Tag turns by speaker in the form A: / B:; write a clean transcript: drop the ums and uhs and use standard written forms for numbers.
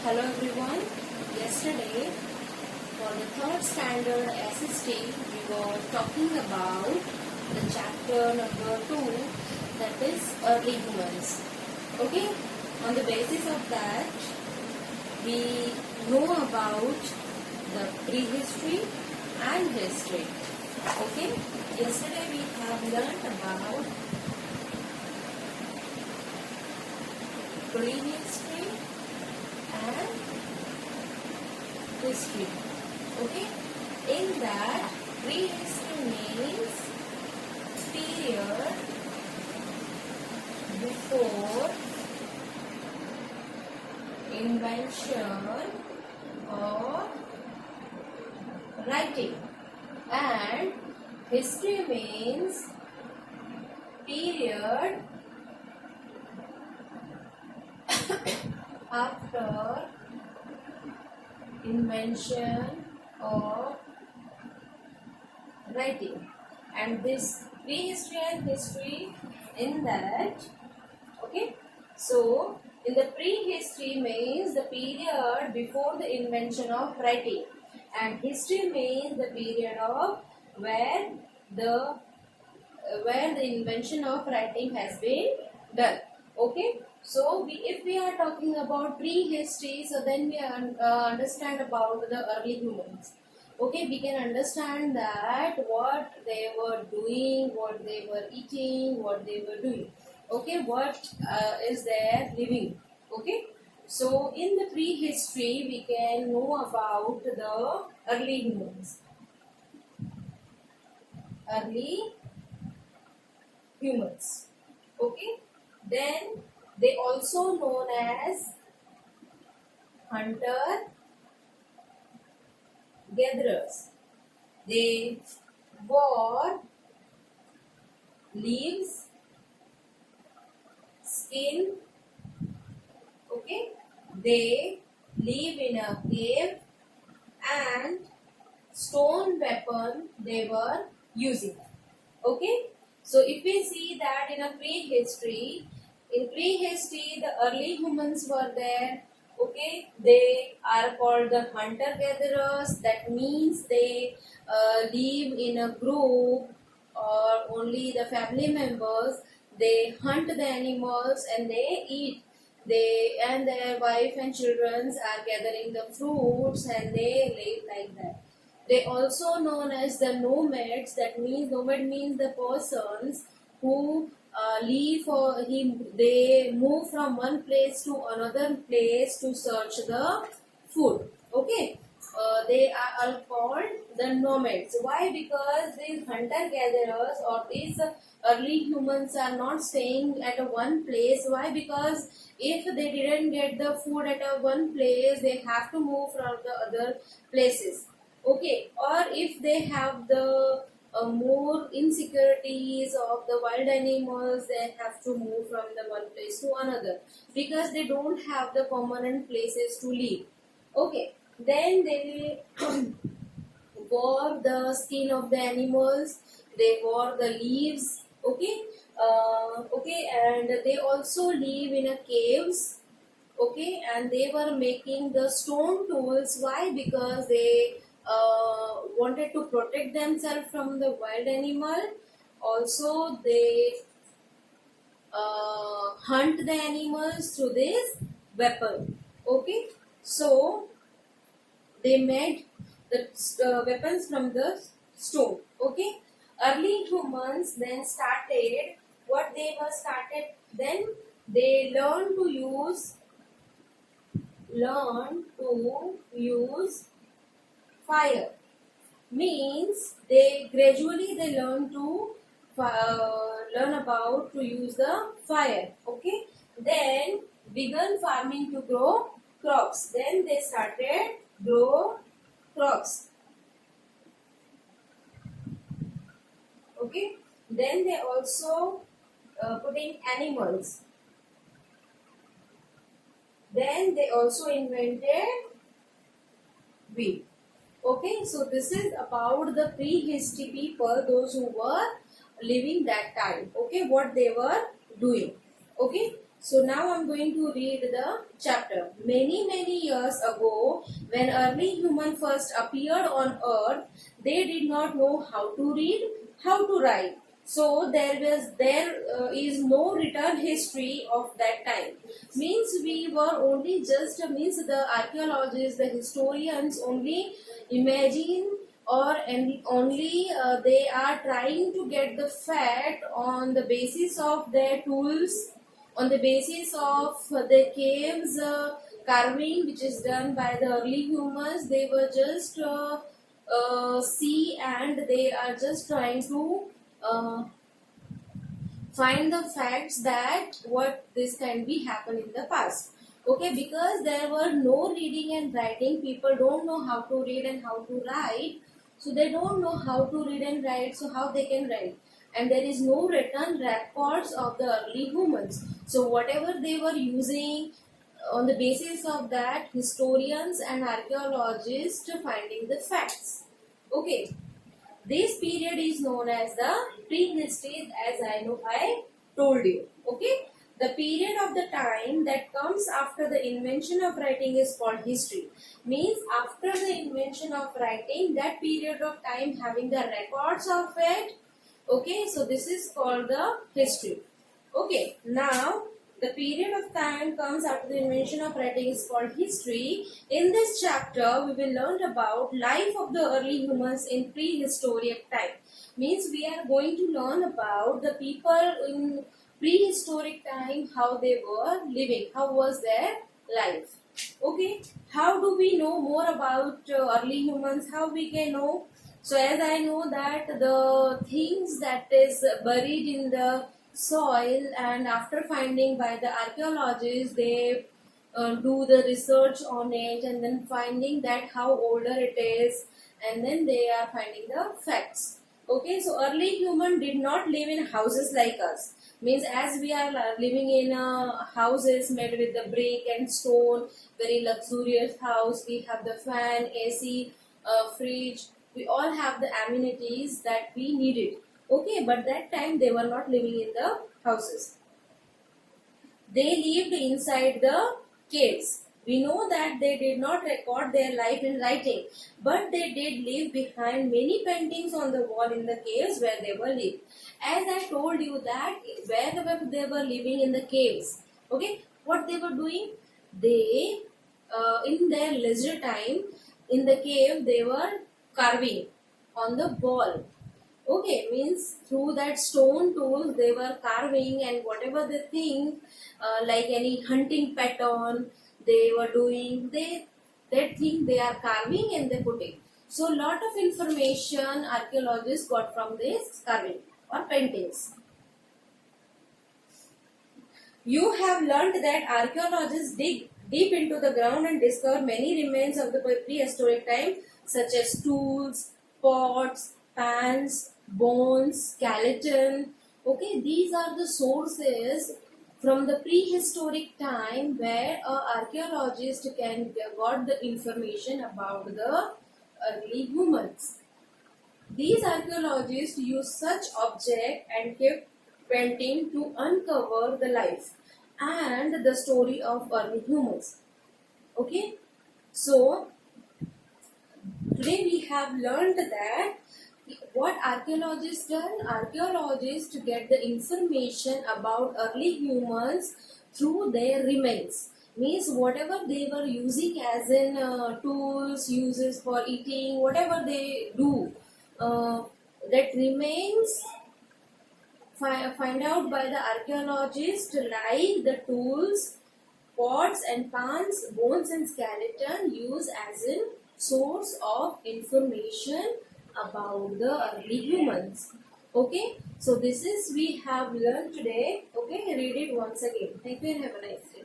A: Hello everyone. Yesterday for the third standard SST we were talking about the chapter number 2, that is early humans. Okay, on the basis of that we know about the prehistory and history. Okay, yesterday we have learned about prehistory and history. Okay, in that prehistory means period before invention of writing, and history means period after invention of writing. And this prehistory and history in that, okay, so in the prehistory means the period before the invention of writing, and history means the period of where the invention of writing has been done. Okay, so if we are talking about prehistory, so then we understand about the early humans. Okay, we can understand that what they were doing, what they were eating, what they were doing. Okay, what is their living. Okay, so in the prehistory we can know about the early humans. Early humans. Okay, then they also known as hunter gatherers. They wore leaves, skin. Okay, they live in a cave, and stone weapon they were using. Okay, so if we see that in prehistory the early humans were there. Okay, they are called the hunter gatherers. That means they live in a group or only the family members. They hunt the animals and they eat. They and their wife and children are gathering the fruits and they live like that. They also known as the nomads. That means nomad means the persons who they move from one place to another place to search the food. Okay, they are all called the nomads. Why? Because these hunter gatherers or these early humans are not staying at a one place. Why? Because if they didn't get the food at a one place, they have to move from the other places. Okay, or if they have the more insecurities of the wild animals, they have to move from the one place to another because they don't have the permanent places to live. Okay, then they wore the skin of the animals, they wore the leaves. Okay, and they also live in a caves. Okay, and they were making the stone tools. Why? Because they wanted to protect themselves from the wild animal. Also they hunt the animals through this weapon. Okay, so they made the weapons from the stone. Okay, early humans then started what they were started. Then they learned to use fire. Means they gradually they learn about to use the fire. Okay, then began farming to grow crops. Then they started grow crops. Okay, then they also putting animals. Then they also invented wheat. Okay, so this is about the prehistory people, those who were living that time. Okay, what they were doing. Okay, So now I'm going to read the chapter. Many years ago, when early human first appeared on earth, they did not know how to read, how to write. So there is no written history of that time. Means we were only just means the archaeologists, the historians only imagine or and only they are trying to get the fact on the basis of their tools, on the basis of the caves carving which is done by the early humans. They were just see, and they are just trying to uh, find the facts that what this can be happen in the past. Okay, because there were no reading and writing, people don't know how to read and how to write, so they don't know how to read and write, so how they can write? And there is no written records of the early humans, so whatever they were using, on the basis of that, historians and archaeologists finding the facts. Okay, this period is known as the prehistory, as I told you. Okay, the period of the time that comes after the invention of writing is called history. Means after the invention of writing, that period of time having the records of it. Okay, so this is called the history. Okay, now the period of time comes after the invention of writing is called history. In this chapter, we will learn about life of the early humans in prehistoric time. Means we are going to learn about the people in prehistoric time, how they were living, how was their life. Okay, how do we know more about early humans? How we can know? So as I know that the things that is buried in the soil, and after finding by the archaeologists, they do the research on it and then finding that how older it is, and then they are finding the facts. Okay, so early human did not live in houses like us. Means as we are living in houses made with the brick and stone, very luxurious house, we have the fan, AC, fridge, we all have the amenities that we needed. Okay, but that time they were not living in the houses. They lived inside the caves. We know that they did not record their life in writing, but they did leave behind many paintings on the wall in the caves where they were living. As I told you that where they were living in the caves, okay, what they were doing? They, in their leisure time, in the cave, they were carving on the wall. Okay, means through that stone tools they were carving, and whatever they think, like any hunting pattern they were doing, they think they are carving and they put it. So lot of information archaeologists got from this carving or paintings. You have learned that archaeologists dig deep into the ground and discover many remains of the prehistoric time, such as tools, pots, pans, bones, skeleton. Okay, these are the sources from the prehistoric time where a archaeologist can got the information about the early humans. These archaeologists use such object and kept painting to uncover the life and the story of early humans. Okay, so today we have learned that what archaeologists done. Archaeologists get the information about early humans through their remains. Means whatever they were using as in tools, uses for eating, whatever they do, uh, that remains find out by the archaeologist, like the tools, pots and pans, bones and skeleton used as in source of information about the early humans. Okay, so this is we have learned today. Okay, read it once again. Thank you and have a nice day.